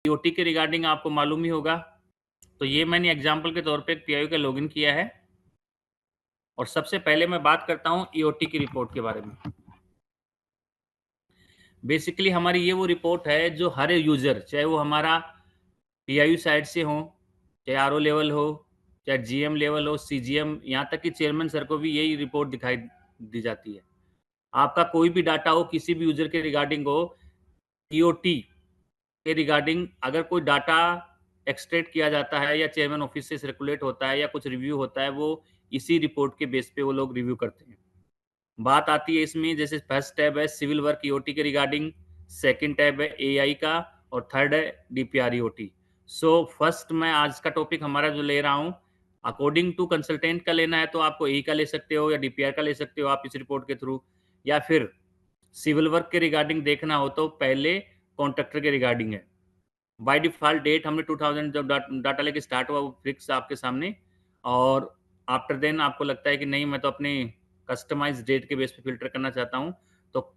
EOT के regarding आपको मालूम ही होगा। तो ये मैंने एग्जाम्पल के तौर पे एक पीआईयू का लॉगिन किया है और सबसे पहले मैं बात करता हूँ ईओटी की रिपोर्ट के बारे में। बेसिकली हमारी ये वो रिपोर्ट है जो हर यूजर, चाहे वो हमारा पीआईयू साइड से हो, चाहे आरओ लेवल हो, चाहे जीएम लेवल हो, सीजीएम, यहाँ तक कि चेयरमैन सर को भी यही रिपोर्ट दिखाई दी जाती है। आपका कोई भी डाटा हो, किसी भी यूजर के रिगार्डिंग हो, ईओटी के रिगार्डिंग अगर कोई डाटा एक्सट्रैक्ट किया जाता है या चेयरमैन ऑफिस से सर्कुलेट होता है या कुछ रिव्यू होता है, वो इसी रिपोर्ट के बेस पे वो लोग रिव्यू करते हैं। बात आती है इसमें, जैसे फर्स्ट टैब है सिविल वर्क ईओटी के रिगार्डिंग, सेकंड टैब है एआई का और थर्ड है डीपीआर ईओटी। सो फर्स्ट मैं आज का टॉपिक हमारा जो ले रहा हूँ, अकॉर्डिंग टू कंसल्टेंट का लेना है तो आपको ए का ले सकते हो या डीपीआर का ले सकते हो आप इस रिपोर्ट के थ्रू, या फिर सिविल वर्क के रिगार्डिंग देखना हो तो पहले कॉन्ट्रैक्टर के रिगार्डिंग है। बाय डिफॉल्ट डेट हमने 2000 जब डाटा लेके स्टार्ट हुआ वो फिक्स आपके सामने, और आफ्टर देन आपको लगता है कि नहीं मैं तो अपने कस्टमाइज डेट के बेस पे फिल्टर करना चाहता हूँ, तो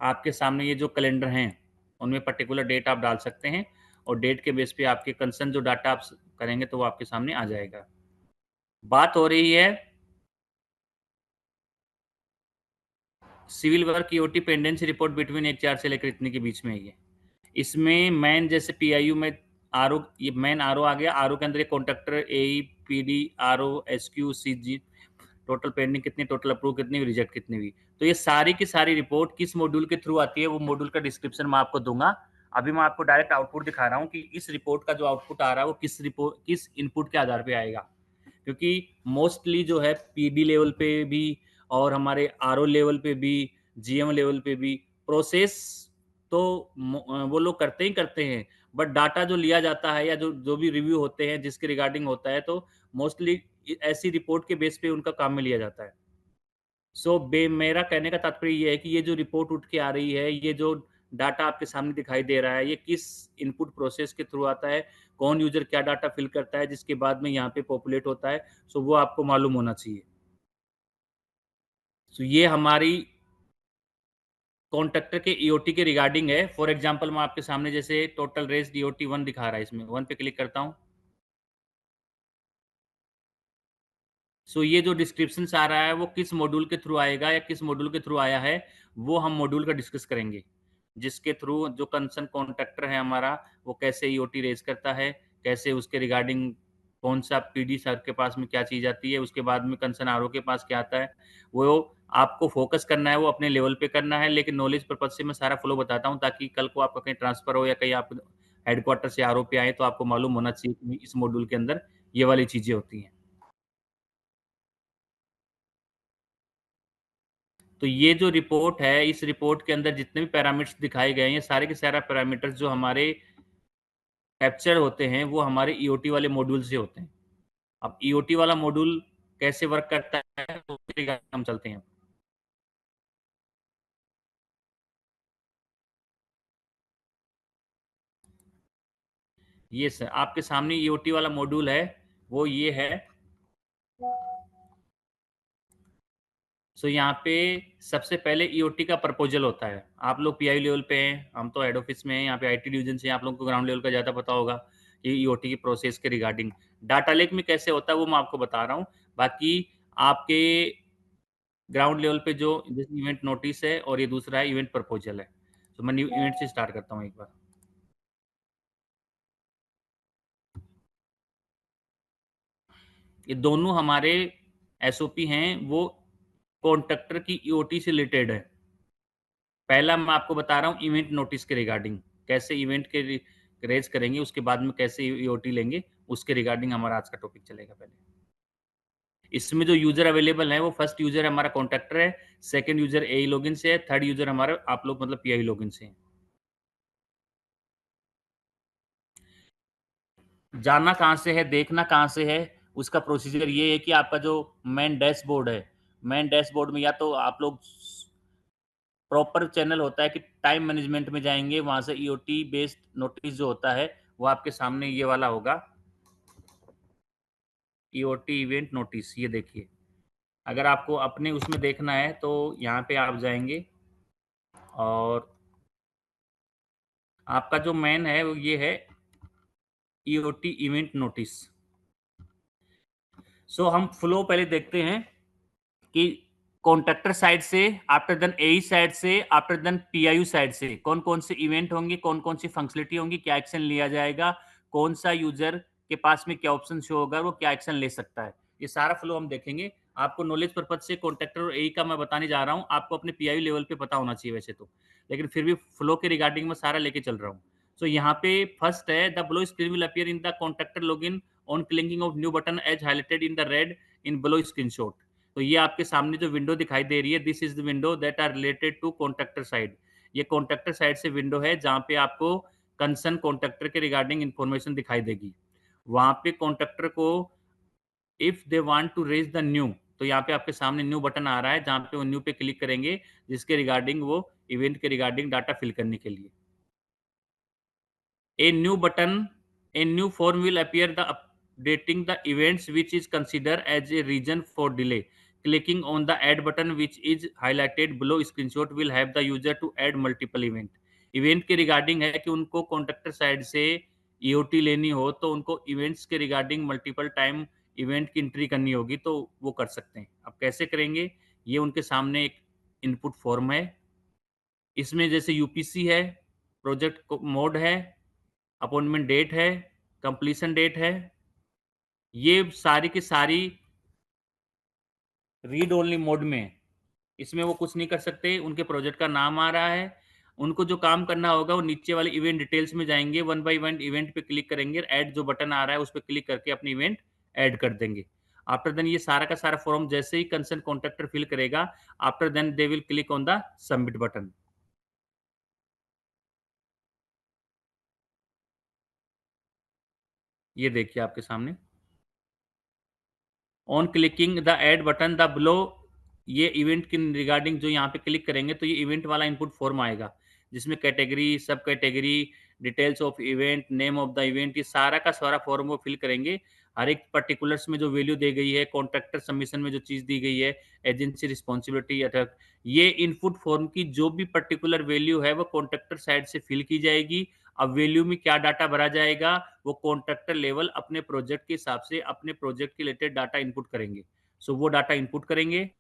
आपके सामने ये जो कैलेंडर हैं उनमें पर्टिकुलर डेट आप डाल सकते हैं और डेट के बेस पे आपके कंसर्न जो डाटा आप करेंगे तो वो आपके सामने आ जाएगा। बात हो रही है civil work EOT pendency report between एक 4 से लेकर इतने के बीच में है ये। इसमें मैन जैसे पीआईयू में आरओ, ये मैन आरओ आ गया, आरओ के अंदर एक contractor, AE, PD, RO, SQ, CG, total pending कितनी, टोटल अप्रूव कितनी हुई, रिजेक्ट कितनी हुई। तो ये सारी की सारी रिपोर्ट किस मॉड्यूल के थ्रू आती है वो मॉड्यूल का डिस्क्रिप्शन मैं आपको दूंगा। अभी मैं आपको डायरेक्ट आउटपुट दिखा रहा हूँ कि इस रिपोर्ट का जो आउटपुट आ रहा है वो किस इनपुट के आधार पे आएगा, क्योंकि मोस्टली जो है पीडी लेवल पे भी और हमारे आरओ लेवल पे भी, जीएम लेवल पे भी प्रोसेस तो वो लोग करते ही करते हैं, बट डाटा जो लिया जाता है या जो जो भी रिव्यू होते हैं जिसके रिगार्डिंग होता है तो मोस्टली ऐसी रिपोर्ट के बेस पे उनका काम में लिया जाता है। मेरा कहने का तात्पर्य ये है कि ये जो रिपोर्ट उठ के आ रही है, ये जो डाटा आपके सामने दिखाई दे रहा है, ये किस इनपुट प्रोसेस के थ्रू आता है, कौन यूजर क्या डाटा फिल करता है जिसके बाद में यहाँ पे पॉपुलेट होता है, वो आपको मालूम होना चाहिए। ये हमारी कॉन्ट्रैक्टर के ईओटी के रिगार्डिंग है। फॉर एग्जांपल मैं आपके सामने जैसे टोटल रेस्ड ईओटी 1 दिखा रहा है, इसमें 1 पे क्लिक करता हूँ। ये जो डिस्क्रिप्शन आ रहा है वो किस मॉड्यूल के थ्रू आएगा या किस मॉड्यूल के थ्रू आया है वो हम मॉड्यूल का डिस्कस करेंगे, जिसके थ्रू जो कंसर्न कॉन्ट्रैक्टर है हमारा वो कैसे ईओटी रेज करता है, कैसे उसके रिगार्डिंग कौन सा पीडी सर के पास में क्या चीज आती है, उसके बाद में कंसर्न आरओ के पास क्या आता है, वो आपको फोकस करना है, वो अपने लेवल पे करना है। लेकिन नॉलेज पर्पज से मैं सारा फ्लो बताता हूँ ताकि कल को आपका कहीं ट्रांसफर हो या कहीं आप हेडक्वार्टर से आरओ पे आए तो आपको मालूम होना चाहिए कि इस मॉड्यूल के अंदर ये वाली चीजें होती हैं। तो ये जो रिपोर्ट है, इस रिपोर्ट के अंदर जितने भी पैरामीटर्स दिखाए गए हैं, ये सारे के सारे पैरामीटर्स जो हमारे कैप्चर होते हैं वो हमारे ईओटी वाले मॉड्यूल से होते हैं। अब ईओटी वाला मॉड्यूल कैसे वर्क करता है उसके हम चलते हैं। ये सर आपके सामने ईओटी वाला मॉड्यूल है, वो ये है। यहाँ पे सबसे पहले ईओटी का प्रपोजल होता है। आप लोग पीआई लेवल पे हैं, हम तो हेड ऑफिस में हैं, यहाँ पे आईटी डिवीजन से आप लोगों को ग्राउंड लेवल का ज़्यादा पता होगा कि ईओटी की प्रोसेस के रिगार्डिंग। डाटा लेक में कैसे होता है वो मैं आपको बता रहा हूँ। बाकी आपके ग्राउंड लेवल पे जो जैसे इवेंट नोटिस है और ये दूसरा है इवेंट प्रपोजल है। तो मैं न्यू इवेंट से स्टार्ट करता हूँ एक बार। ये दोनों हमारे एसओपी हैं, वो कॉन्ट्रैक्टर की ईओटी से रिलेटेड है। पहला मैं आपको बता रहा हूँ इवेंट नोटिस के रिगार्डिंग, कैसे इवेंट के रेज करेंगे, उसके बाद में कैसे ईओटी लेंगे, उसके रिगार्डिंग हमारा आज का टॉपिक चलेगा। पहले इसमें जो यूजर अवेलेबल है वो फर्स्ट यूजर हमारा कॉन्ट्रैक्टर है, सेकंड यूजर एई लॉगिन से है, थर्ड यूजर हमारा आप लोग मतलब पीआई लॉगिन से है। जाना कहाँ से है, देखना कहाँ से है, उसका प्रोसीजर ये है कि आपका जो मेन डैशबोर्ड है, मेन डैशबोर्ड में या तो आप लोग प्रॉपर चैनल होता है कि टाइम मैनेजमेंट में जाएंगे, वहां से ईओटी बेस्ड नोटिस जो होता है वो आपके सामने ये वाला होगा, ईओटी इवेंट नोटिस। ये देखिए, अगर आपको अपने उसमें देखना है तो यहाँ पे आप जाएंगे और आपका जो मेन है वो ये है ईओटी इवेंट नोटिस। सो हम फ्लो पहले देखते हैं कि कॉन्ट्रैक्टर साइड से, आफ्टर देन एई साइड से, आफ्टर देन पीआईयू साइड से कौन कौन से इवेंट होंगे, कौन कौन सी फंक्शनलिटी होंगी, क्या एक्शन लिया जाएगा, कौन सा यूजर के पास में क्या ऑप्शन शो होगा, वो क्या एक्शन ले सकता है, ये सारा फ्लो हम देखेंगे। आपको नॉलेज पर्पज से कॉन्ट्रैक्टर और एई का मैं बताने जा रहा हूँ, आपको अपने पीआईयू लेवल पे पता होना चाहिए वैसे तो, लेकिन फिर भी फ्लो के रिगार्डिंग में सारा लेके चल रहा हूँ। सो यहाँ पे फर्स्ट है the below screen will appear in the contractor login on clicking of new button as highlighted in the red in below screenshot. तो ये आपके सामने जो विंडो दिखाई दे रही है, this is the window that are related to contractor side. ये कॉन्ट्रैक्टर साइड से विंडो है जहाँ पे आपको कंसर्न कॉन्ट्रैक्टर के रिगार्डिंग इंफॉर्मेशन दिखाई देगी। वहाँ पे कॉन्ट्रैक्टर को if they want to raise the new, तो यहाँ पे आपके सामने न्यू बटन आ रहा है जहाँ पे वो न्यू पे क्लिक करेंगे, जिसके रिगार्डिंग वो इवेंट के रिगार्डिंग डाटा फिल करने के लिए। A new button, a new form will appear the updating the events which is considered as a reason for delay. Clicking on the add button which is highlighted below screenshot will have the user to add multiple event. Event के regarding है कि उनको contractor side से EOT लेनी हो तो उनको events के रिगार्डिंग मल्टीपल टाइम इवेंट की एंट्री करनी होगी, तो वो कर सकते हैं। अब कैसे करेंगे, ये उनके सामने एक इनपुट फॉर्म है, इसमें जैसे यूपीसी है, प्रोजेक्ट मोड है, अपॉइंटमेंट डेट है, कंप्लीशन डेट है, ये सारी की सारी रीड ओनली मोड में है। इसमें वो कुछ नहीं कर सकते, उनके प्रोजेक्ट का नाम आ रहा है, उनको जो काम करना होगा वो नीचे वाले इवेंट डिटेल्स में जाएँगे, वन बाय वन इवेंट पे क्लिक करेंगे, ऐड जो बटन आ रहा है उस पे क्लिक करके अपनी इवेंट ऐड कर देंगे। आफ्टर देन ये सारा का सारा फॉर्म जैसे ही कंसर्न कॉन्ट्रैक्टर फिल करेगा, after then they will click on the submit button. ये देखिए आपके सामने। On clicking the add button the below, ये इवेंट के रिगार्डिंग जो यहाँ पे क्लिक करेंगे तो ये इवेंट वाला इनपुट फॉर्म आएगा, जिसमें कैटेगरी, सब category, details of event, name of the event, ये सारा का सारा फॉर्म वो फिल करेंगे। हर एक पर्टिकुलर्स में जो वैल्यू दी गई है, कॉन्ट्रैक्टर सबमिशन में जो चीज़ दी गई है, एजेंसी रिस्पॉन्सिबिलिटी अटक, ये इनपुट फॉर्म की जो भी पर्टिकुलर वैल्यू है वो कॉन्ट्रैक्टर साइड से फिल की जाएगी। अब वैल्यू में क्या डाटा भरा जाएगा, वो कॉन्ट्रैक्टर लेवल अपने प्रोजेक्ट के हिसाब से अपने प्रोजेक्ट के रिलेटेड डाटा इनपुट करेंगे। सो वो डाटा इनपुट करेंगे,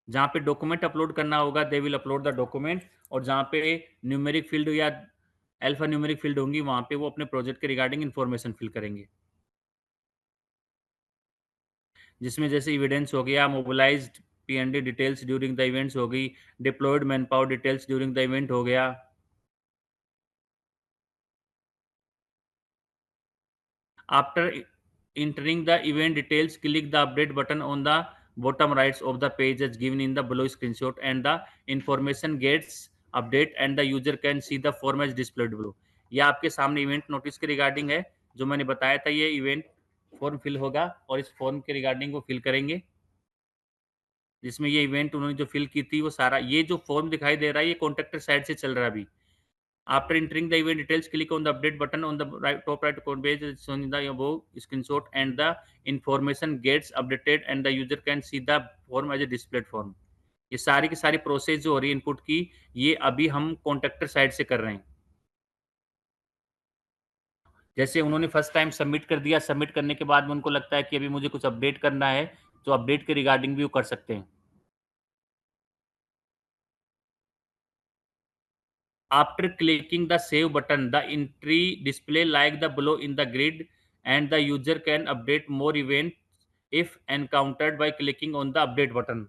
जहाँ पे डॉक्यूमेंट अपलोड करना होगा they will upload the document, और जहाँ पे न्यूमेरिक फील्ड या अल्फा न्यूमेरिक फील्ड होंगी वहाँ पे वो अपने प्रोजेक्ट के रिगार्डिंग इन्फॉर्मेशन फिल करेंगे, जिसमें जैसे एविडेंस हो गया, mobilized PND details during the events हो गई, deployed man power details during the event हो गया। After entering the event details, click the update button on the bottom right of the page as given in the below screenshot, and the information gets update and the user can see the form as displayed below. ये आपके सामने event notice के regarding है, जो मैंने बताया था, ये इवेंट फॉर्म फिल होगा और इस फॉर्म के रिगार्डिंग वो फिल करेंगे, जिसमें ये इवेंट उन्होंने जो फिल की थी वो सारा, ये जो फॉर्म दिखाई दे रहा है ये कॉन्ट्रैक्टर साइड से चल रहा है अभी। After entering the event details, click on the update button on the top right corner page shown in the above screenshot, and the information gets updated and the user can see the form as a displayed form. ये सारी की सारी process जो हो रही है input की, ये अभी हम कॉन्ट्रैक्टर साइड से कर रहे हैं। जैसे उन्होंने फर्स्ट टाइम सबमिट कर दिया, सबमिट करने के बाद में उनको लगता है कि अभी मुझे कुछ अपडेट करना है, तो अपडेट के रिगार्डिंग भी वो कर सकते हैं। After clicking the save button, the entry display like the below in the grid, and the user can update more events if encountered by clicking on the update button.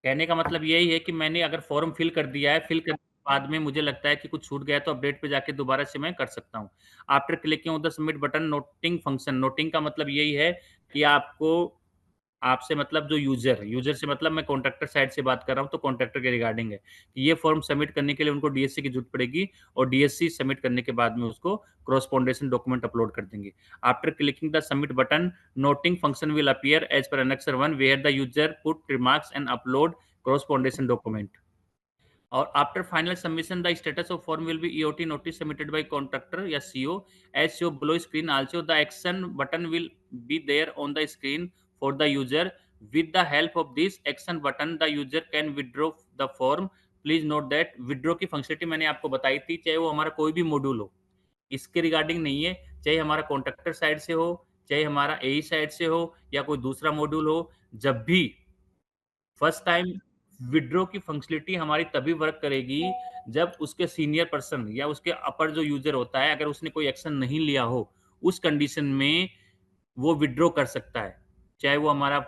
कहने का मतलब यही है कि मैंने अगर फॉर्म फिल कर दिया है, फिल करने के बाद में मुझे लगता है कि कुछ छूट गया है, तो अपडेट पे जाके दोबारा से मैं कर सकता हूँ। After clicking on the submit button, noting function, noting का मतलब यही है कि आपको, आपसे मतलब जो यूज़र, यूज़र से मतलब मैं कॉन्ट्रैक्टर साइड से बात कर रहा हूँ, तो कॉन्ट्रैक्टर के रिगार्डिंग है कि ये फॉर्म सबमिट करने के लिए उनको डीएससी की ज़रूरत पड़ेगी, और डीएससी सबमिट करने के बाद में उसको कॉरेस्पोंडेंस डॉक्यूमेंट अपलोड कर देंगे। After clicking the submit button, noting function will appear as per annexure 1 where the user put remarks and upload correspondence document. और after final submission the status of form will be EOT notice submitted by contractor या CO as show below screen. Also the action button will be there on the screen for the user. With the help of this action button, the user can withdraw the form, please note that withdraw की functionality मैंने आपको बताई थी, चाहे वो हमारा कोई भी मॉड्यूल हो, इसके रिगार्डिंग नहीं है, चाहे हमारा कॉन्ट्रैक्टर साइड से हो, चाहे हमारा एई साइड से हो या कोई दूसरा मॉड्यूल हो, जब भी फर्स्ट टाइम विड्रॉ की फंक्शनलिटी हमारी तभी वर्क करेगी जब उसके सीनियर पर्सन या उसके अपर जो यूजर होता है, अगर उसने कोई एक्शन नहीं लिया हो, उस कंडीशन में वो विड्रॉ कर सकता है। चाहे वो हमारा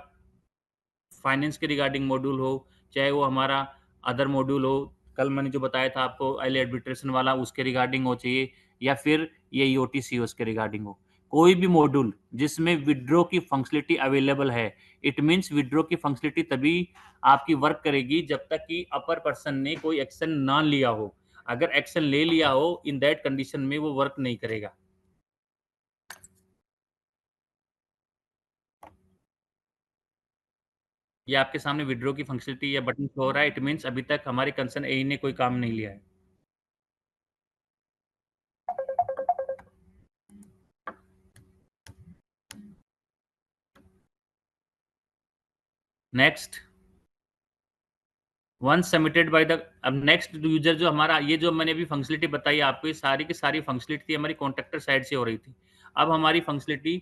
फाइनेंस के रिगार्डिंग मॉड्यूल हो, चाहे वो हमारा अदर मॉड्यूल हो, कल मैंने जो बताया था आपको अर्ली आर्बिट्रेशन वाला, उसके रिगार्डिंग हो चाहिए, या फिर ये ईओटी सीओएस के रिगार्डिंग हो। कोई भी मॉड्यूल जिसमें विड्रॉ की फंक्शनलिटी अवेलेबल है, इट मीन्स विड्रॉ की फंक्शनलिटी तभी आपकी वर्क करेगी जब तक कि अपर पर्सन ने कोई एक्शन ना लिया हो। अगर एक्शन ले लिया हो, इन दैट कंडीशन में वो वर्क नहीं करेगा। ये आपके सामने विड्रॉ की फंक्शनलिटी या बटन शो हो रहा है, इट मीन्स अभी तक हमारे कंसर्न एई ने कोई काम नहीं लिया है। Next, once submitted by the, अब नेक्स्ट यूजर जो हमारा, ये जो मैंने अभी फंक्शनलिटी बताई आपको, ये सारी की सारी फंक्शनलिटी हमारी कॉन्ट्रैक्टर साइड से हो रही थी। अब हमारी फंक्शनलिटी,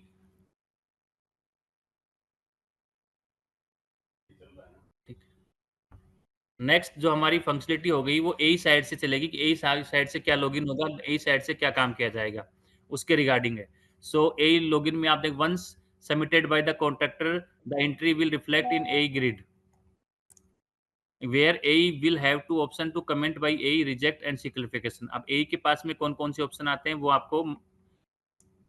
नेक्स्ट जो हमारी फंक्शनलिटी हो गई वो ए साइड से चलेगी कि ए साइड से क्या लॉगिन होगा, ए साइड से क्या काम किया जाएगा, उसके रिगार्डिंग है। सो ए लॉगिन में आप देख, once submitted by the contractor the entry will reflect in a grid where A will have two option to comment by A reject and seek clarification. अब ए के पास में कौन कौन से ऑप्शन आते हैं वो आपको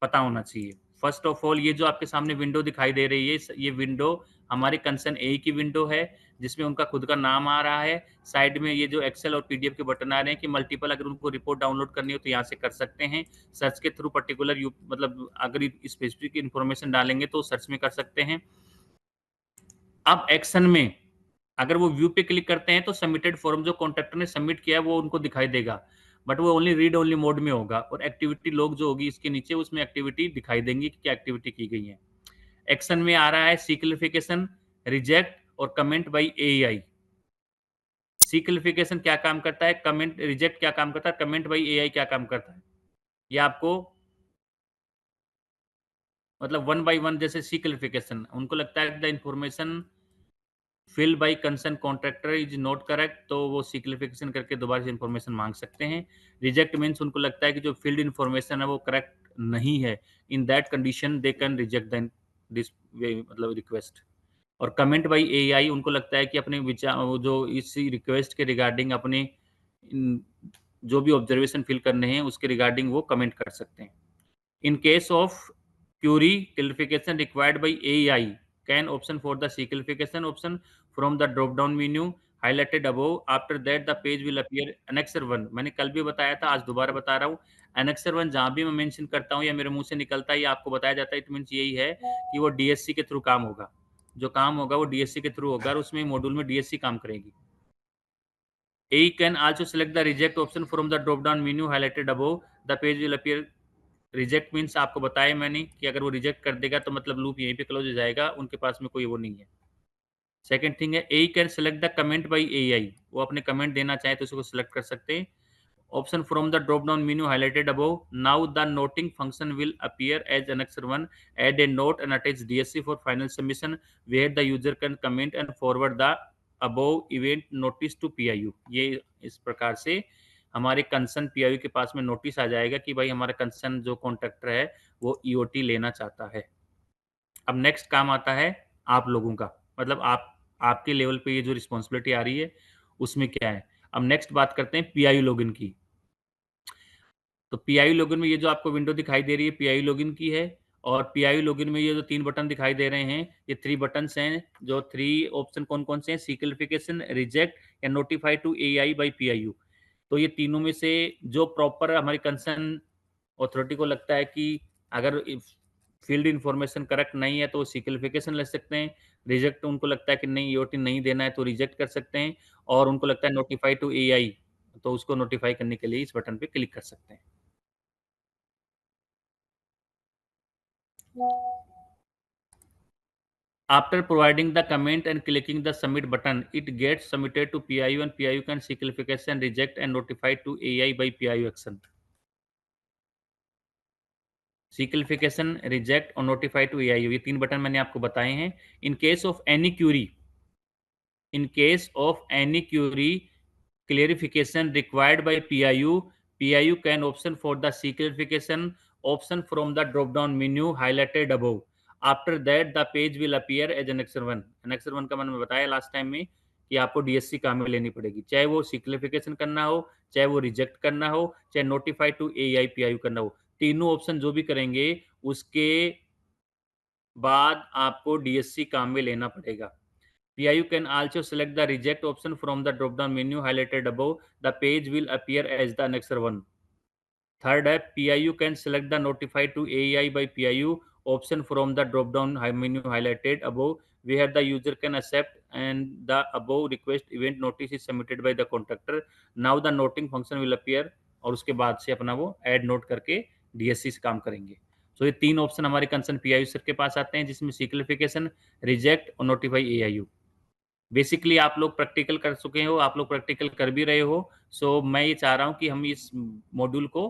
पता होना चाहिए। फर्स्ट ऑफ ऑल, ये जो आपके सामने विंडो दिखाई दे रही है, ये विंडो हमारे कंसर्न ए की विंडो है, जिसमें उनका खुद का नाम आ रहा है। साइड में ये जो एक्सेल और पीडीएफ के बटन आ रहे हैं कि मल्टीपल, अगर उनको रिपोर्ट डाउनलोड करनी हो तो यहाँ से कर सकते हैं। सर्च के थ्रू पर्टिकुलर यू, मतलब अगर स्पेसिफिक इन्फॉर्मेशन डालेंगे तो सर्च में कर सकते हैं। अब एक्शन में अगर वो व्यू पे क्लिक करते हैं तो सबमिटेड फॉर्म जो कॉन्ट्रैक्टर ने सबमिट किया है वो उनको दिखाई देगा, बट वो ओनली रीड ओनली मोड में होगा, और एक्टिविटी लॉग जो होगी इसके नीचे, उसमें एक्टिविटी दिखाई देंगी कि क्या एक्टिविटी की गई है। एक्शन में आ रहा है सी क्लिफिकेशन, रिजेक्ट और कमेंट बाई एआई। सी क्लिफिकेशन क्या काम करता है, कमेंट रिजेक्ट क्या काम करता है, कमेंट बाई एआई क्या काम करता है, ये आपको मतलब वन बाई वन, जैसे सी क्लिफिकेशन उनको लगता है the information fill by concern contractor is not correct, तो वो सिक्लिफिकेशन करके दोबारा से इंफॉर्मेशन मांग सकते हैं। रिजेक्ट मीन्स उनको लगता है कि जो फील्ड इंफॉर्मेशन है वो करेक्ट नहीं है, in that condition they can reject the this मतलब रिक्वेस्ट। और कमेंट बाई एआई, उनको लगता है कि अपने विचार, वो जो इस रिक्वेस्ट के रिगार्डिंग अपने जो भी ऑब्जर्वेशन फिल करने हैं उसके रिगार्डिंग वो कमेंट कर सकते हैं। In case of query clarification required by AI, can option for the C clarification option from the drop down menu highlighted above. After that the page will appear annexer 1। मैंने कल भी बताया था, आज दोबारा बता रहा हूँ। annexer 1 जहाँ भी मैं मेंशन करता हूँ या मेरे मुंह से निकलता है या आपको बताया जाता है, इट मीन्स यही है कि वो डीएससी के थ्रू काम होगा। जो काम होगा वो डीएससी के थ्रू होगा और उसमें मॉड्यूल में डीएससी काम करेगी। AI can also select the reject option from the drop down menu highlighted above. The page will appear। Reject means आपको बताया मैंने कि अगर वो रिजेक्ट कर देगा तो मतलब लूप यहीं पे क्लोज हो जाएगा, उनके पास में कोई वो नहीं है। सेकंड थिंग है A can select the comment by AI, वो अपने कमेंट देना चाहे तो उसको सिलेक्ट कर सकते हैं। Option from the drop down menu highlighted above, now the noting function will appear as annexer 1। Add a note and attach DSC for final submission where the user can comment and forward the above event notice to PIU. ये इस प्रकार से हमारे concern PIU के पास में notice आ जाएगा कि भाई हमारा कंसर्न जो कॉन्ट्रैक्टर है वो ईओटी लेना चाहता है। अब नेक्स्ट काम आता है आप लोगों का, मतलब आपके लेवल पे ये जो रिस्पॉन्सिबिलिटी आ रही है उसमें क्या है। अब नेक्स्ट बात करते हैं पीआईयू लॉगिन की। तो पीआईयू लॉगिन में ये जो आपको विंडो दिखाई दे रही है पीआईयू लॉगिन की है, और पीआईयू लॉगिन में ये जो 3 बटन दिखाई दे रहे हैं, ये 3 बटन्स हैं। जो 3 ऑप्शन कौन-कौन से हैं, सिक्लिफिकेशन, रिजेक्ट या notify to AI by PIU. तो ये तीनों में से जो प्रॉपर हमारी कंसर्न अथॉरिटी को लगता है कि अगर फील्ड इंफॉर्मेशन करेक्ट नहीं है तो वो सिक्लिफिकेशन ले सकते हैं। रिजेक्ट उनको लगता है कि नहीं ईओटी नहीं देना है तो रिजेक्ट कर सकते हैं, और उनको लगता है नोटिफाई टू एआई, तो उसको नोटिफाई करने के लिए इस बटन पे क्लिक कर सकते हैं। After providing the comment and clicking the submit button, it gets submitted to PIU and PIU can see clarification, reject and notify to AI by PIU action. Seek clarification, reject और notify to AIU, ये 3 button मैंने आपको बताए हैं। In case of any query, in case of any query clarification required by PIU can option for the C clarification option from the drop down menu highlighted above. After that the page will appear as annexure 1. annexure 1 का मैंने बताया last time में कि आपको DSC काम में लेनी पड़ेगी, चाहे वो सी क्लिफिकेशन करना हो, चाहे वो रिजेक्ट करना हो, चाहे नोटिफाई टू एआई पीआईयू करना हो। तीनों ऑप्शन जो भी करेंगे उसके बाद आपको डीएससी काम में लेना पड़ेगा। PIU can also select the reject option from the drop-down menu highlighted above. The page will appear as the annexure 1. Third है PIU can select the notify to AEI by PIU option from the drop-down menu highlighted above, where the user can accept and the above request event notice is submitted by the contractor. Now the noting function will appear और उसके बाद से अपना वो add note करके DSC से काम करेंगे। So ये 3 ऑप्शन हमारे कंसर्न PIU सर के पास आते हैं, जिसमें सिक्लिफिकेशन, रिजेक्ट और नोटिफाई AIU। बेसिकली आप लोग प्रैक्टिकल कर चुके हो, आप लोग प्रैक्टिकल कर भी रहे हो। सो मैं ये चाह रहा हूँ कि हम इस मॉड्यूल को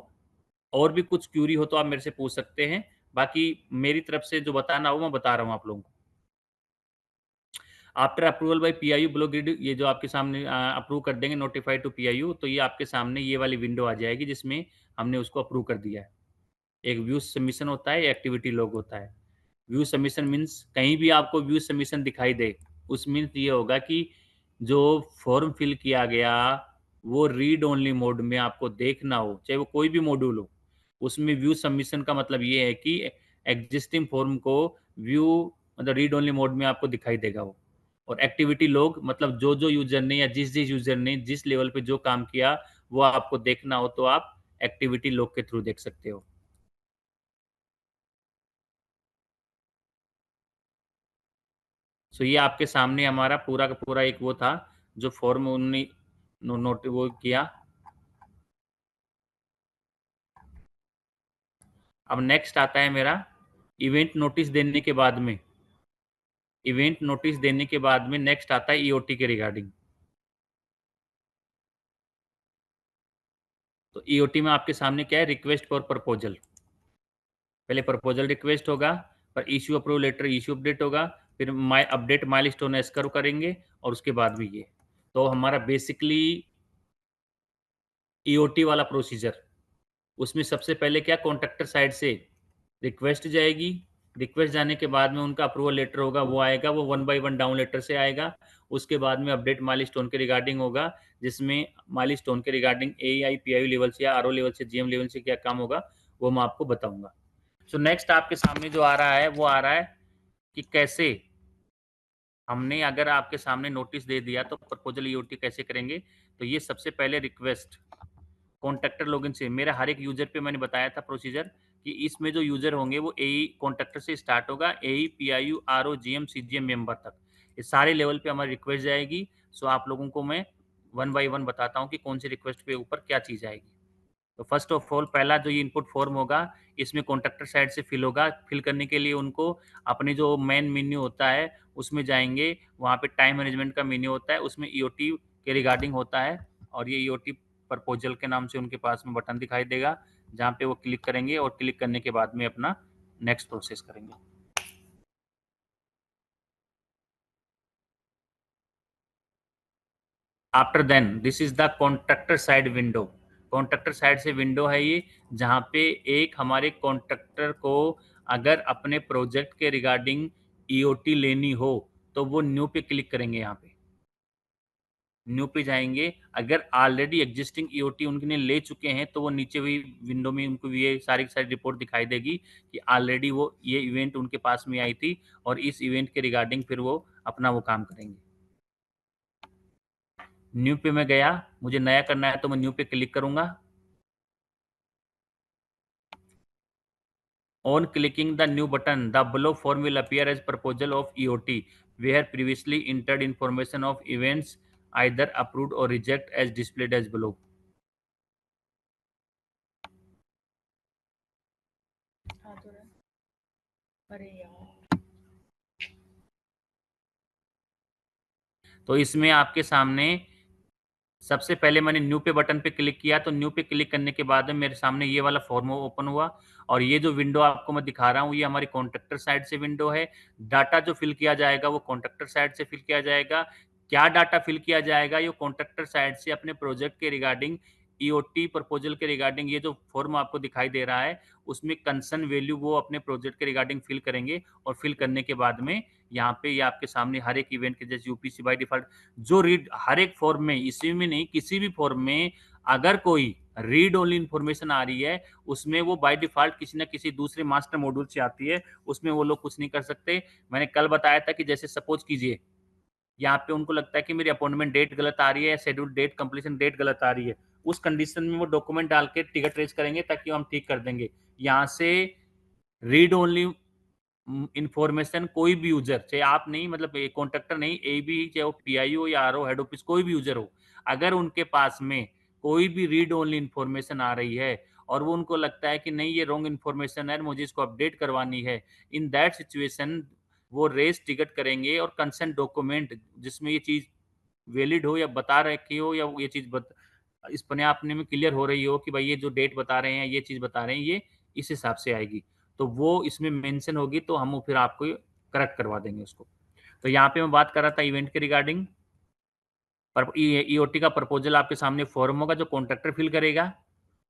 और भी कुछ क्यूरी हो तो आप मेरे से पूछ सकते हैं। बाकी मेरी तरफ से जो बताना हो मैं बता रहा हूँ आप लोगों को। After approval by PIU below grid, ये जो आपके सामने अप्रूव कर देंगे नोटिफाई टू पीआईयू, तो ये आपके सामने ये वाली विंडो आ जाएगी जिसमें हमने उसको अप्रूव कर दिया है। एक व्यू सबमिशन होता है, एक्टिविटी लॉग होता है। व्यू सबमिशन मीन्स कहीं भी आपको व्यू सबमिशन दिखाई दे, उस मीन्स ये होगा कि जो फॉर्म फिल किया गया वो रीड ओनली मोड में आपको देखना हो, चाहे वो कोई भी मॉड्यूल हो। उसमें व्यू सबमिशन का मतलब ये है कि एग्जिस्टिंग फॉर्म को व्यू मतलब रीड ओनली मोड में आपको दिखाई देगा वो। और एक्टिविटी लॉग मतलब जो जो यूजर ने या जिस जिस यूजर ने जिस लेवल पे जो काम किया वो आपको देखना हो तो आप एक्टिविटी लॉग के थ्रू देख सकते हो। सो ये आपके सामने हमारा पूरा का पूरा एक वो था जो फॉर्म उन्होंने नोट वो किया। अब नेक्स्ट आता है मेरा इवेंट नोटिस देने के बाद में, इवेंट नोटिस देने के बाद में नेक्स्ट आता है ईओटी के रिगार्डिंग। तो ईओटी में आपके सामने क्या है, रिक्वेस्ट फॉर प्रपोजल। पहले प्रपोजल रिक्वेस्ट होगा, पर issue approve letter issue update होगा, फिर माई अपडेट माइलस्टोन एस्कर करेंगे और उसके बाद भी ये। तो हमारा बेसिकली ईओटी वाला प्रोसीजर, उसमें सबसे पहले क्या कॉन्ट्रैक्टर साइड से रिक्वेस्ट जाएगी, रिक्वेस्ट जाने के बाद में उनका अप्रूवल लेटर होगा, वो आएगा, वो 1 बाय 1 डाउन लेटर से आएगा। उसके बाद में अपडेट माइलस्टोन के रिगार्डिंग होगा, जिसमें माइलस्टोन के रिगार्डिंग एआई पीआईयू लेवल से या आरओ लेवल से जीएम लेवल से क्या काम होगा वो मैं आपको बताऊंगा। सो नेक्स्ट आपके सामने जो आ रहा है वो आ रहा है कि कैसे हमने अगर आपके सामने नोटिस दे दिया तो प्रपोजल ईओटी कैसे करेंगे। तो ये सबसे पहले रिक्वेस्ट कॉन्ट्रैक्टर लॉगिन से, मेरा हर एक यूजर पे मैंने बताया था प्रोसीजर कि इसमें जो यूजर होंगे वो एई कॉन्ट्रैक्टर से स्टार्ट होगा, AE PIU RO GM CGM member तक, ये सारे लेवल पे हमारी रिक्वेस्ट जाएगी। सो आप लोगों को मैं 1 बाय 1 बताता हूँ कि कौन सी रिक्वेस्ट पे ऊपर क्या चीज़ आएगी। तो फर्स्ट ऑफ ऑल पहला जो ये इनपुट फॉर्म होगा इसमें कॉन्ट्रैक्टर साइड से फिल होगा। फिल करने के लिए उनको अपने जो मेन मेन्यू होता है उसमें जाएंगे, वहाँ पे टाइम मैनेजमेंट का मेन्यू होता है, उसमें ईओटी के रिगार्डिंग होता है और ये ईओटी प्रपोजल के नाम से उनके पास में बटन दिखाई देगा जहाँ पे वो क्लिक करेंगे और क्लिक करने के बाद में अपना नेक्स्ट प्रोसेस करेंगे। After then this is the contractor side window. Contractor side से विंडो है ये, जहाँ पे एक हमारे कॉन्ट्रैक्टर को अगर अपने प्रोजेक्ट के रिगार्डिंग ईओटी लेनी हो तो वो न्यू पे क्लिक करेंगे। यहाँ पे न्यू पे जाएंगे, अगर ऑलरेडी एग्जिस्टिंग ईओटी उनने ले चुके हैं तो वो नीचे हुई विंडो में उनको ये सारी की सारी रिपोर्ट दिखाई देगी कि ऑलरेडी वो ये इवेंट उनके पास में आई थी और इस इवेंट के रिगार्डिंग फिर वो अपना वो काम करेंगे। न्यू पे मैं गया, मुझे नया करना है तो मैं न्यू पे क्लिक करूंगा। On clicking the new button, the below form will appear as proposal of EOT, where previously entered information of events either approved or rejected as displayed as below. अरे यार तो इसमें आपके सामने सबसे पहले मैंने न्यू पे बटन पे क्लिक किया, तो न्यू पे क्लिक करने के बाद में मेरे सामने ये वाला फॉर्म ओपन हुआ और ये जो विंडो आपको मैं दिखा रहा हूँ ये हमारी कॉन्ट्रैक्टर साइड से विंडो है। डाटा जो फिल किया जाएगा वो कॉन्ट्रैक्टर साइड से फिल किया जाएगा। क्या डाटा फिल किया जाएगा? ये कॉन्ट्रैक्टर साइड से अपने प्रोजेक्ट के रिगार्डिंग ईओटी प्रपोजल के रिगार्डिंग ये जो फॉर्म आपको दिखाई दे रहा है उसमें कंसर्न वैल्यू वो अपने प्रोजेक्ट के रिगार्डिंग फिल करेंगे और फिल करने के बाद में यहाँ पे ये आपके सामने हर एक इवेंट के जैसे यूपीसी बाय डिफॉल्ट जो रीड हर एक फॉर्म में, इसी में नहीं किसी भी फॉर्म में अगर कोई रीड ओनली इंफॉर्मेशन आ रही है उसमें वो बाय डिफॉल्ट किसी ना किसी दूसरे मास्टर मॉड्यूल से आती है, उसमें वो लोग कुछ नहीं कर सकते। मैंने कल बताया था कि जैसे सपोज कीजिए यहाँ पे उनको लगता है कि मेरी अपॉइंटमेंट डेट गलत आ रही है, शेड्यूल डेट, कंप्लीशन डेट गलत आ रही है, उस कंडीशन में वो डॉक्यूमेंट डाल के टिकट रेज करेंगे ताकि हम ठीक कर देंगे। यहाँ से रीड ओनली इंफॉर्मेशन कोई भी यूजर, चाहे आप नहीं, मतलब कॉन्ट्रैक्टर नहीं, ए बी, चाहे वो पीआई हो या आर ओ हेड ऑफिस, कोई भी यूजर हो, अगर उनके पास में कोई भी रीड ओनली इंफॉर्मेशन आ रही है और वो उनको लगता है कि नहीं ये रॉन्ग इन्फॉर्मेशन है, मुझे इसको अपडेट करवानी है, इन दैट सिचुएशन वो रेस टिकट करेंगे और कंसेंट डॉक्यूमेंट जिसमें ये चीज वैलिड हो या बता रखी हो या ये चीज इस अपने आपने में क्लियर हो रही हो कि भाई ये जो डेट बता रहे हैं, ये चीज बता रहे हैं, ये इस हिसाब से आएगी, तो वो इसमें मेंशन होगी, तो हम फिर आपको करेक्ट करवा देंगे उसको। तो यहाँ पे मैं बात कर रहा था इवेंट के रिगार्डिंग। पर ईओटी का प्रपोजल आपके सामने फॉर्म होगा जो कॉन्ट्रैक्टर फिल करेगा।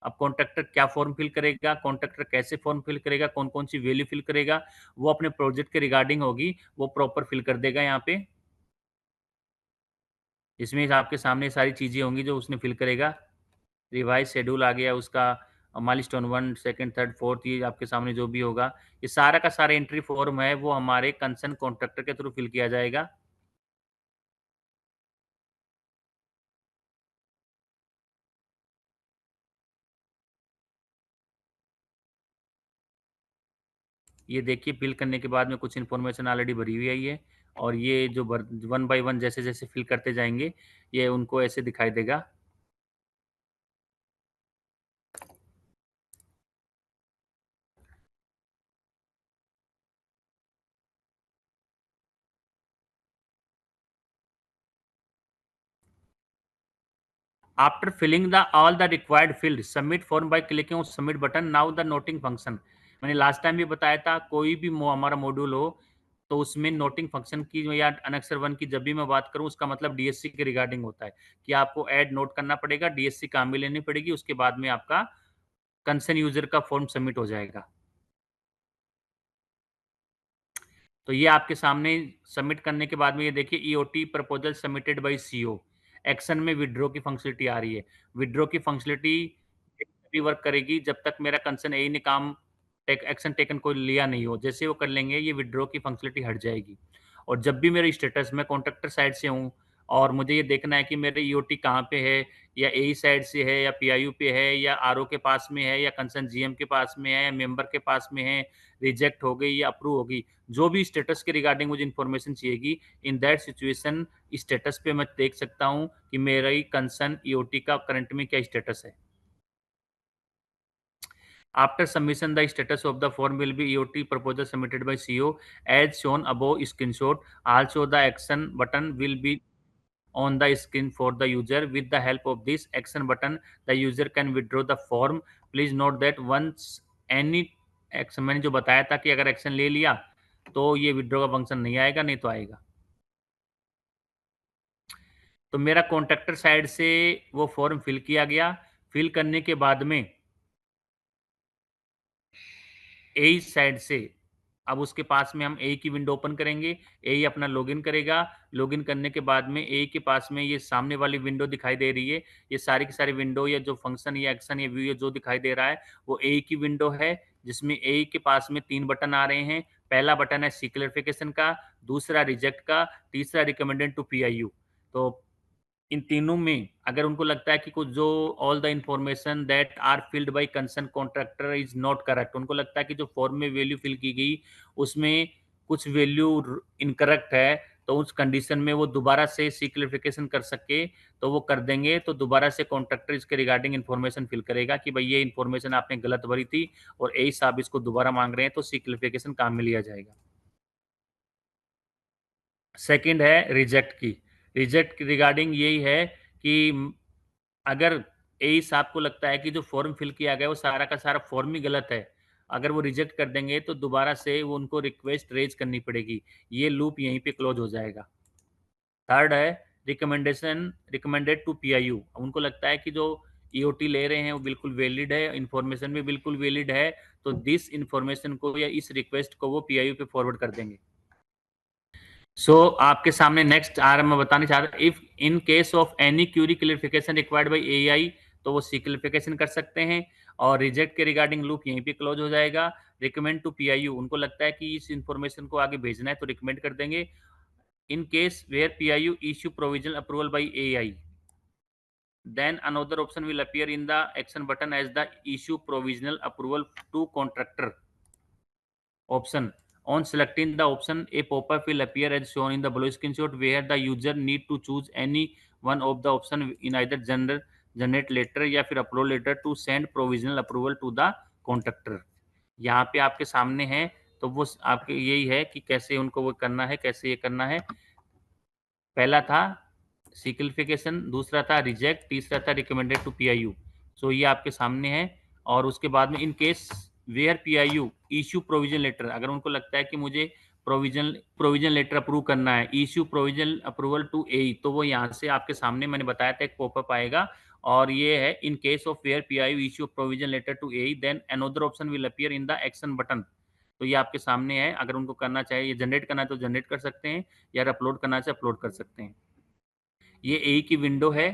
अब कॉन्ट्रैक्टर क्या फॉर्म फिल करेगा, कॉन्ट्रैक्टर कैसे फॉर्म फिल करेगा, कौन कौन सी वैल्यू फिल करेगा, वो अपने प्रोजेक्ट के रिगार्डिंग होगी, वो प्रॉपर फिल कर देगा। यहाँ पे इसमें आपके सामने सारी चीजें होंगी जो उसने फिल करेगा। रिवाइज शेड्यूल आ गया उसका, माइलस्टोन 1, सेकंड, थर्ड, फोर्थ, ये आपके सामने जो भी होगा, ये सारा का सारा एंट्री फॉर्म है वो हमारे कंसर्न कॉन्ट्रैक्टर के थ्रू फिल किया जाएगा। ये देखिए फिल करने के बाद में कुछ इन्फॉर्मेशन ऑलरेडी भरी हुई है ये, और ये जो वन बाय वन जैसे जैसे फिल करते जाएंगे ये उनको ऐसे दिखाई देगा। After filling the all the required field submit form by clicking on submit button, now the noting function. मैंने लास्ट टाइम भी बताया था कोई भी हमारा मॉड्यूल हो तो उसमें नोटिंग फंक्शन की या अनेक्सर 1 की जब भी मैं बात करूं उसका मतलब डीएससी के रिगार्डिंग होता है कि आपको ऐड नोट करना पड़ेगा, डीएससी काम भी लेनी पड़ेगी, उसके बाद में आपका कंसर्न यूजर का फॉर्म सबमिट हो जाएगा। तो ये आपके सामने सबमिट करने के बाद में ये देखिए EOT proposal submitted by CO, action में विड्रॉ की फंक्शनलिटी आ रही है। विड्रॉ की फंक्शनलिटी तभी वर्क करेगी जब तक मेरा कंसर्न ए ने काम एक्शन टेकन कोई लिया नहीं हो, जैसे वो कर लेंगे ये विड्रॉ की फंक्शनलिटी हट जाएगी। और जब भी मेरा स्टेटस, मैं कॉन्ट्रैक्टर साइड से हूँ और मुझे ये देखना है कि मेरे ईओटी कहाँ पे है, या ए साइड से है या पीआईयू पे है या आरओ के पास में है या कंसर्न जीएम के पास में है या मेंबर के पास में है, रिजेक्ट हो गई या अप्रूव होगी, जो भी स्टेटस के रिगार्डिंग मुझे इन्फॉर्मेशन चाहिएगी, इन दैट सिचुएशन स्टेटस पे मैं देख सकता हूँ कि मेरा कंसर्न ईओटी का करंट में क्या स्टेटस है। After submission, the status of the form will be EOT proposal submitted by CO as shown above screenshot. Also, the action button will be on the screen for the user. With the help of this action button, the user can withdraw the form. Please note that once any action, मैंने जो बताया था कि अगर action ले लिया तो ये विड्रॉ का फंक्शन नहीं आएगा, नहीं तो आएगा। तो मेरा कॉन्ट्रैक्टर साइड से वो फॉर्म फिल किया गया। फिल करने के बाद में ए साइड से अब उसके पास में हम ए की विंडो ओपन करेंगे, ए अपना लॉगिन करेगा, लॉगिन करने के बाद में ए के पास में ये सामने वाली विंडो दिखाई दे रही है, ये सारी की सारी विंडो या जो फंक्शन या एक्शन या व्यू या जो दिखाई दे रहा है वो ए की विंडो है, जिसमें ए के पास में 3 बटन आ रहे हैं। पहला बटन है सी क्लेरिफिकेशन का, दूसरा रिजेक्ट का, तीसरा रिकमेंडेड टू पीआईयू। तो इन तीनों में अगर उनको लगता है कि कुछ जो all the information that are filled by concern contractor is not correct, उनको लगता है कि जो फॉर्म में वैल्यू फिल की गई उसमें कुछ वैल्यू इनकरेक्ट है, तो उस कंडीशन में वो दोबारा से सी क्लियरिफिकेशन कर सके तो वो कर देंगे। तो दोबारा से कॉन्ट्रैक्टर इसके रिगार्डिंग इन्फॉर्मेशन फिल करेगा कि भाई ये इन्फॉर्मेशन आपने गलत भरी थी और ए साहब इसको दोबारा मांग रहे हैं, तो सी क्लियरिफिकेशन काम में लिया जाएगा। सेकंड है रिजेक्ट की। रिजेक्ट रिगार्डिंग यही है कि अगर एई साहब को लगता है कि जो फॉर्म फिल किया गया वो सारा का सारा फॉर्म ही गलत है, अगर वो रिजेक्ट कर देंगे तो दोबारा से वो उनको रिक्वेस्ट रेज करनी पड़ेगी। ये लूप यहीं पे क्लोज हो जाएगा। थर्ड है रिकमेंडेशन रिकमेंडेड टू पीआईयू। उनको लगता है कि जो ईओटी ले रहे हैं वो बिल्कुल वैलिड है, इंफॉर्मेशन भी बिल्कुल वैलिड है, तो दिस इंफॉर्मेशन को या इस रिक्वेस्ट को वो पीआईयू पे फॉरवर्ड कर देंगे। आपके सामने नेक्स्ट मैं बताना चाहता हूँ, if in case of any Curie clarification required by AI, तो वो सी क्लियरिफिकेशन कर सकते हैं। और रिजेक्ट के रिगार्डिंग लूप यहीं पे क्लोज हो जाएगा। रिकमेंड टू पीआईयू, उनको लगता है कि इस इंफॉर्मेशन को आगे भेजना है तो रिकमेंड कर देंगे। In case where PIU issue provisional approval by AI, then another option will appear in the action button as the issue provisional approval to contractor option. On selecting the option, a pop-up will appear as shown in the below screenshot, where the user need to choose any one of the option in either generate letter या फिर upload letter to send provisional approval to the contractor. यहाँ पे आपके सामने है, तो वो आपके यही है कि कैसे उनको वो करना है, कैसे ये करना है। पहला था सिक्लिफिकेशन, दूसरा था रिजेक्ट, तीसरा था रिकमेंडेड टू पीआईयू। सो ये आपके सामने है। और उसके बाद में in case where PIU issue provision letter, अगर उनको लगता है कि मुझे प्रोविजन लेटर अप्रूव करना है, इश्यू प्रोविजन अप्रूवल टू एई, तो वो यहाँ से आपके सामने मैंने बताया था एक पॉपअप आएगा, और ये है in case of where PIU issue provision letter to AE, then another option will appear in the action button. तो ये आपके सामने है, अगर उनको करना चाहिए, ये जनरेट करना है तो जनरेट कर सकते हैं, या अपलोड करना चाहिए अपलोड कर सकते हैं। ये एई की विंडो है।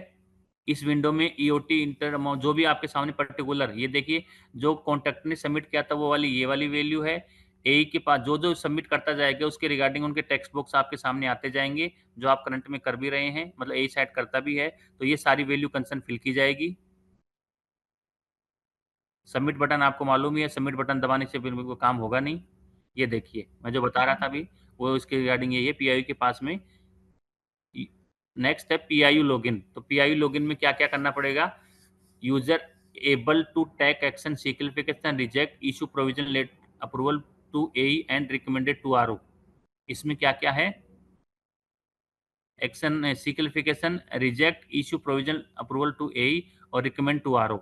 इस विंडो में ईओटी इंटर अमाउंट जो भी आपके सामने पर्टिकुलर, ये देखिए जो कॉन्ट्रैक्ट ने सबमिट किया था वो वाली ये वाली वैल्यू है। एई के पास जो जो सबमिट करता जाएगा उसके रिगार्डिंग उनके टेक्स्ट बॉक्स आपके सामने आते जाएंगे, जो आप करंट में कर भी रहे हैं, मतलब एई साइड करता भी है, तो ये सारी वैल्यू कंसर्न फिल की जाएगी। सबमिट बटन आपको मालूम ही है, सबमिट बटन दबाने से फिर वो काम होगा नहीं। ये देखिए मैं जो बता रहा था अभी, वो इसके रिगार्डिंग ये है पीआईयू के पास में। नेक्स्ट है पीआईयू लॉगिन। तो पीआईयू लॉगिन में क्या क्या करना पड़ेगा? User able to take action seek clarification reject issue provision let approval to AE and recommended to RO. इसमें क्या क्या है? Action seek clarification, reject, issue provision approval to AE और रिकमेंड टू आरओ।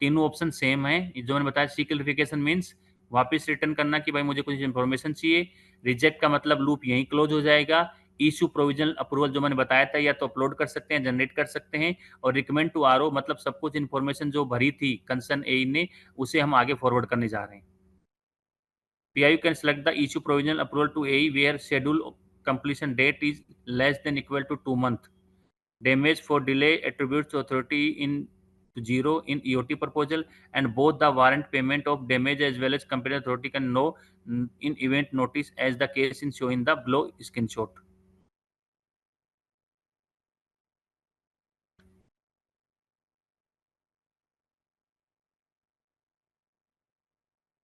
तीनों ऑप्शन सेम है। जो मैंने बताया सिक्लिफिकेशन मीन्स वापस रिटर्न करना कि भाई मुझे कुछ इन्फॉर्मेशन चाहिए। रिजेक्ट का मतलब लूप यहीं क्लोज हो जाएगा। इशू प्रोविजनल अप्रूवल जो मैंने बताया था, या तो अपलोड कर सकते हैं, जनरेट कर सकते हैं। और रिकमेंड टू आरओ मतलब सब कुछ इन्फॉर्मेशन जो भरी थी कंसर्न एई ने, उसे हम आगे फॉरवर्ड करने जा रहे हैं। PIU can select the issue provisional approval to AE where schedule completion date is less than equal to 2 months. Damage for delay attributes to authority in to zero in EOT proposal, and both the warrant payment of damage as well as competent authority can know in event notice as the case in showing the below screenshot.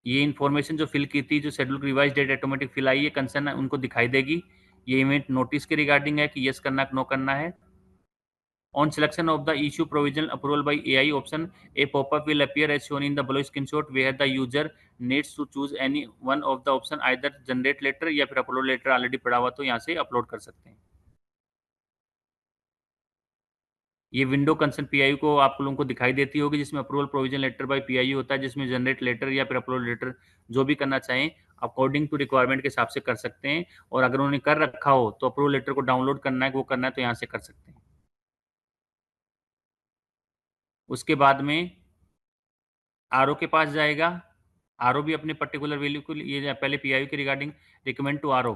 ये information जो fill की थी, जो schedule revise date automatic fill आई है, concern उनको दिखाई देगी। ये इवेंट नोटिस के रिगार्डिंग है कि यस करना नो करना है। On selection of the issue provisional approval by AI option, a pop-up will appear as shown in the below screenshot, where the user needs to choose any one of the option, either generate letter या फिर upload letter already पड़ा हुआ तो यहाँ से upload कर सकते हैं। ये विंडो कंसर्न पीआईयू को आप लोगों को दिखाई देती होगी, जिसमें approval provision letter by PIU होता है, जिसमें जनरेट लेटर या फिर अपलोड लेटर जो भी करना चाहें अकॉर्डिंग टू रिक्वायरमेंट के हिसाब से कर सकते हैं। और अगर उन्होंने कर रखा हो तो अप्रूवल लेटर को डाउनलोड करना है, वो करना है तो यहाँ से कर सकते हैं। उसके बाद में आरओ के पास जाएगा। आरओ भी अपने पर्टिकुलर वैल्यू को ये पहले पीआईयू के रिगार्डिंग रिकमेंड टू आरओ,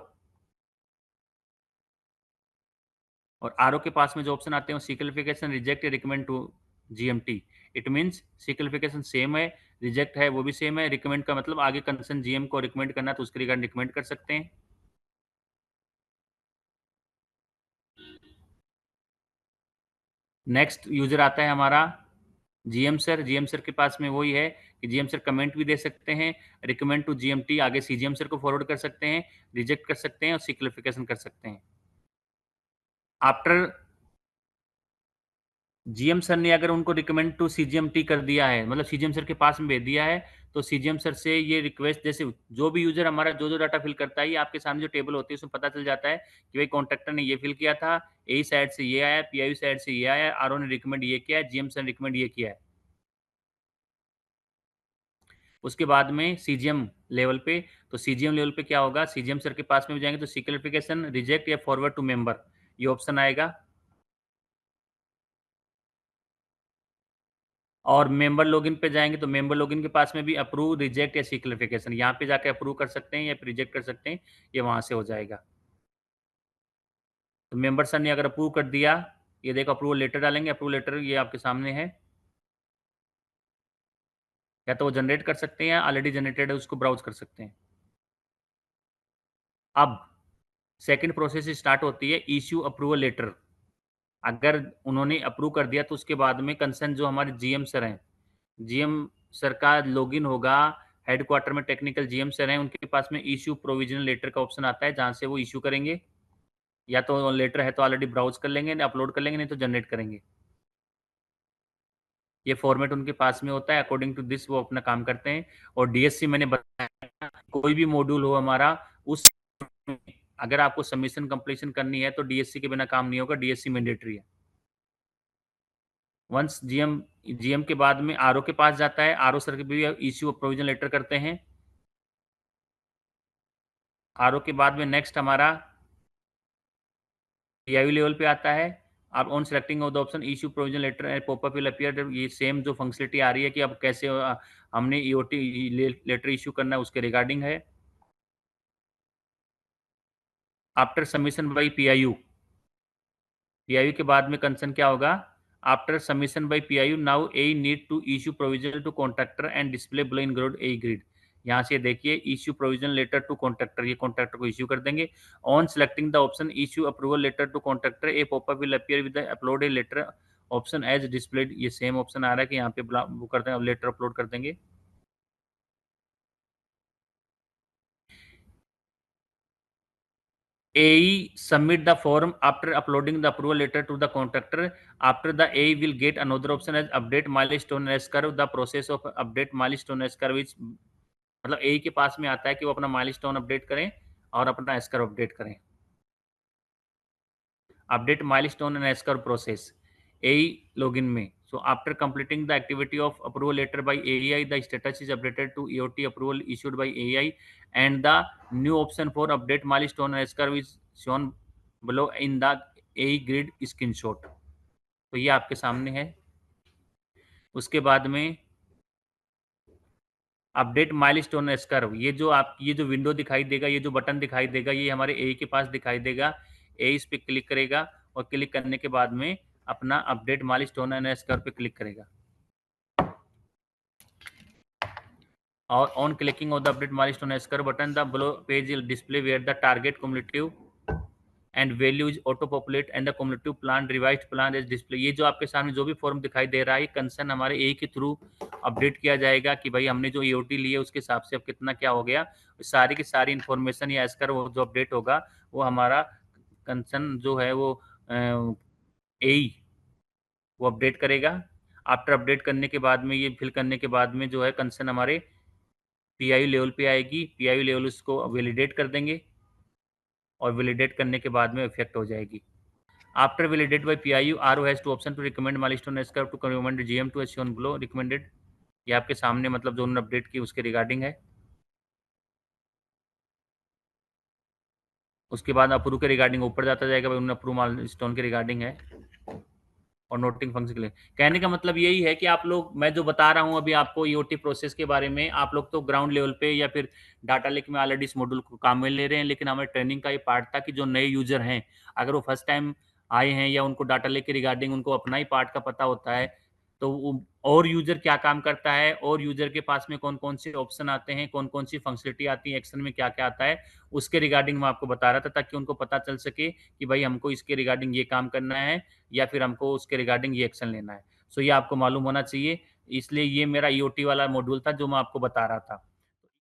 और आरओ के पास में जो ऑप्शन आते हैं सिक्लिफिकेशन, रिजेक्ट या recommend to GMT. It means seek clarification same है, रिजेक्ट है वो भी सेम है, रिकमेंड का मतलब आगे कंसर्न जीएम को रिकमेंड करना तो उसके रिगार्डिंग रिकमेंड कर सकते हैं। नेक्स्ट यूजर आता है हमारा जीएम सर। जीएम सर के पास में वही है कि जीएम सर कमेंट भी दे सकते हैं, रिकमेंड टू जीएमटी आगे सीजीएम सर को फॉरवर्ड कर सकते हैं, रिजेक्ट कर सकते हैं और सिक्लिफिकेशन कर सकते हैं। आफ्टर जीएम सर ने अगर उनको रिकमेंड टू सीजीएमटी कर दिया है, मतलब सीजीएम सर के पास में भेज दिया है, तो सीजीएम सर से ये रिक्वेस्ट, जैसे जो भी यूज़र हमारा जो डाटा फिल करता है, ये आपके सामने जो टेबल होती है उसमें पता चल जाता है कि भाई कॉन्ट्रैक्टर ने ये फिल किया था, एई साइड से ये आया, पीआईयू साइड से ये आया, आरओ ने रिकमेंड ये किया है, जीएम सर ने रिकमेंड ये किया है। उसके बाद में सीजीएम लेवल पे, तो सीजीएम लेवल पे क्या होगा, सीजीएम सर के पास में भी जाएँगे तो सी क्लैरिफिकेशन, रिजेक्ट या फॉरवर्ड टू मेंबर, ये ऑप्शन आएगा। और मेंबर लॉगिन पे जाएँगे तो मेंबर लॉगिन के पास में भी अप्रूव, रिजेक्ट या सी क्लैरिफिकेशन, यहाँ पे जाके अप्रूव कर सकते हैं या फिर रिजेक्ट कर सकते हैं, ये वहाँ से हो जाएगा। तो मेंबर सर ने अगर अप्रूव कर दिया, ये देखो अप्रूवल लेटर डालेंगे, अप्रूवल लेटर ये आपके सामने है। या तो वो जनरेट कर सकते हैं या ऑलरेडी जनरेटेड है उसको ब्राउज़ कर सकते हैं। अब सेकंड प्रोसेस स्टार्ट होती है, इश्यू अप्रूवल लेटर। अगर उन्होंने अप्रूव कर दिया तो उसके बाद में कंसर्न जो हमारे जीएम सर हैं, जीएम सर का लॉगिन होगा, हेडक्वार्टर में टेक्निकल जीएम सर हैं, उनके पास में इश्यू प्रोविजनल लेटर का ऑप्शन आता है, जहाँ से वो इश्यू करेंगे। या तो लेटर है तो ऑलरेडी ब्राउज़ कर लेंगे, अपलोड कर लेंगे, नहीं तो जनरेट करेंगे। ये फॉर्मेट उनके पास में होता है, अकॉर्डिंग टू दिस वो अपना काम करते हैं। और डीएससी मैंने बताया, कोई भी मॉड्यूल हो हमारा, उस अगर आपको सबमिशन कंप्लीशन करनी है तो डीएससी के बिना काम नहीं होगा, डीएससी मैंडेटरी है। वंस जीएम जीएम के बाद में आरओ के पास जाता है, आरओ सर के भी इश्यू प्रोविजन लेटर करते हैं। आरओ के बाद में नेक्स्ट हमारा पीआईयू लेवल पे आता है। अब on selecting of the option issue provision letter popup will appear, ये सेम जो फंक्शनलिटी आ रही है कि अब कैसे हमने ईओटी लेटर इश्यू करना है उसके रिगार्डिंग है। After submission by PIU, PIU के बाद में कंसर्न क्या होगा, after submission by PIU now a need to issue provision to contractor and display below in grade a grid. यहाँ से देखिए issue provision letter to contractor, ये कॉन्ट्रैक्टर को इश्यू कर देंगे। On selecting the option issue approval letter to contractor, a popup will appear with the upload a letter option as displayed, ये same option आ रहा है कि यहाँ पे वो करते हैं, अब लेटर अपलोड कर देंगे। AE submit the form after uploading the approval letter to the contractor. After the AE will get another option as update milestone as curve. The process of update milestone as curve is, मतलब AE के पास में आता है कि वो अपना milestone update करें और अपना एस कर्व अपडेट करें। Update milestone and S curve process AE login में. So after completing the activity of approval letter by AEI, the status is updated to EOT approval issued by AEI, and the new option for update milestone and S curve is shown below in the AE grid screenshot. तो ये आपके सामने है। उसके बाद में update milestone S curve, ये जो विंडो दिखाई देगा, ये जो बटन दिखाई देगा, ये हमारे ए के पास दिखाई देगा। ए इस पे क्लिक करेगा और क्लिक करने के बाद में अपना update milestone and S curve पे क्लिक करेगा। और on clicking of the update milestone S curve button, the below page will display where the target cumulative and values auto populate and the cumulative plan revised plan is display. ये जो आपके सामने जो भी form दिखाई दे रहा है, concern हमारे ए के थ्रू अपडेट किया जाएगा कि भाई हमने जो ईओटी ली है उसके हिसाब से अब कितना क्या हो गया। सारी की सारी इन्फॉर्मेशन या एसकर वो जो अपडेट होगा वो हमारा कंसर्न जो है वो ए वो अपडेट करेगा। आफ्टर अपडेट करने के बाद में, ये फिल करने के बाद में जो है कंसर्न हमारे पीआईयू लेवल पे आएगी। पीआईयू लेवल उसको वैलिडेट कर देंगे और वैलिडेट करने के बाद में इफेक्ट हो जाएगी। After validated by PIU, RO has two option to recommend milestone S curve to recommend GM to as shown below. Recommended, ये आपके सामने मतलब जो उन्होंने अपडेट की उसके रिगार्डिंग है। उसके बाद अप्रूव के रिगार्डिंग ऊपर जाता जाएगा, भाई उन्होंने अप्रूव माइलस्टोन के रिगार्डिंग है। और नोटिंग फंक्शन के लिए कहने का मतलब यही है कि आप लोग, मैं जो बता रहा हूँ अभी आपको ईओटी प्रोसेस के बारे में, आप लोग तो ग्राउंड लेवल पे या फिर डाटा लेक में ऑलरेडी इस मॉड्यूल को काम में ले रहे हैं, लेकिन हमारे ट्रेनिंग का ये पार्ट था कि जो नए यूजर हैं, अगर वो फर्स्ट टाइम आए हैं या उनको डाटा लेक के रिगार्डिंग उनको अपना ही पार्ट का पता होता है, तो और यूजर क्या काम करता है और यूजर के पास में कौन कौन से ऑप्शन आते हैं, कौन कौन सी फंक्शनलिटी आती है, एक्शन में क्या क्या आता है, उसके रिगार्डिंग मैं आपको बता रहा था, ताकि उनको पता चल सके कि भाई हमको इसके रिगार्डिंग ये काम करना है या फिर हमको उसके रिगार्डिंग ये एक्शन लेना है। सो ये आपको मालूम होना चाहिए, इसलिए ये मेरा ईओटी वाला मॉड्यूल था जो मैं आपको बता रहा था।